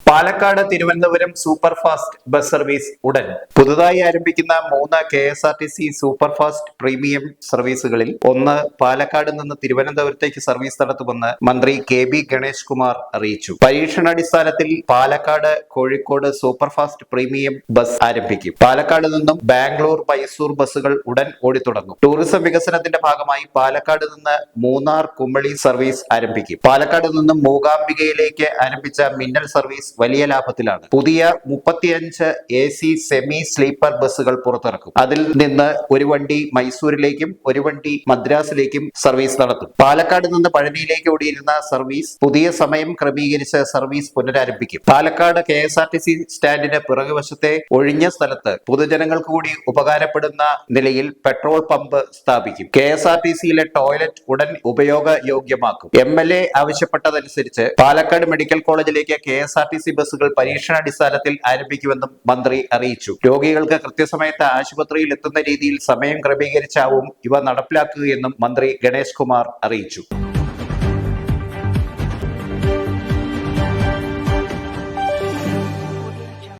Palakkad Thiruvananthapuram superfast bus service ഉടൻ. പുതുതായി ആരംഭിക്കുന്ന 3 KSRTC സൂപ്പർഫാസ്റ്റ് പ്രീമിയം സർവീസുകളിൽ ഒന്ന് പാലക്കാട് നിന്ന് തിരുവനന്തപുരത്തേക്ക് സർവീസ് നടത്തുമെന്ന് മന്ത്രി KB ഗണേഷ് കുമാർ അറിയിച്ചു. പരീക്ഷണാടിസ്ഥാനത്തിൽ Palakkad Kozhikode superfast premium bus ആരംഭിക്കും. പാലക്കാട് നിന്നും ബാംഗ്ലൂർ മൈസൂർ ബസ്സുകൾ ഉടൻ ഓടിത്തുടങ്ങും. ടൂറിസം വികസനത്തിന്റെ ഭാഗമായി പാലക്കാട് നിന്ന് മൂന്നാർ കുമളി സർവീസ് ആരംഭിക്കും. പാലക്കാട് നിന്നും മൂകാംബികയിലേക്ക് ആരംഭിച്ച മിന്നൽ സർവീസ് വലിയ ലാഭത്തിലാണ്. പുതിയ 35 AC സെമി സ്ലീപ്പർ ബസ്സുകൾ പുറത്തിറക്കും. അതിൽ നിന്ന് ഒരു വണ്ടി മൈസൂരിലേക്കും ഒരു വണ്ടി മദ്രാസിലേക്കും സർവീസ് നടത്തും. പാലക്കാട് നിന്ന് പഴനിയിലേക്ക് ഓടിയിരുന്ന സർവീസ് പുതിയ സമയം ക്രമീകരിച്ച് സർവീസ് പുനരാരംഭിക്കും. പാലക്കാട് KSRTC സ്റ്റാൻഡിന് പിറകുവശത്തെ ഒഴിഞ്ഞ സ്ഥലത്ത് പൊതുജനങ്ങൾക്ക് കൂടി ഉപകാരപ്പെടുന്ന നിലയിൽ പെട്രോൾ പമ്പ് സ്ഥാപിക്കും. KSRTCയിലെ ടോയ്ലറ്റ് ഉടൻ ഉപയോഗയോഗ്യമാക്കും. MLA ആവശ്യപ്പെട്ടതനുസരിച്ച് പാലക്കാട് മെഡിക്കൽ കോളേജിലേക്ക് KSRTC ബസ്സുകൾ പരീക്ഷണാടിസ്ഥാനത്തിൽ ആരംഭിക്കുമെന്നും മന്ത്രി അറിയിച്ചു. രോഗികൾക്ക് കൃത്യസമയത്ത് ആശുപത്രിയിൽ എത്തുന്ന രീതിയിൽ സമയം ക്രമീകരിച്ചാവും ഇവ നടപ്പിലാക്കുകയെന്നും മന്ത്രി ഗണേഷ് കുമാർ അറിയിച്ചു.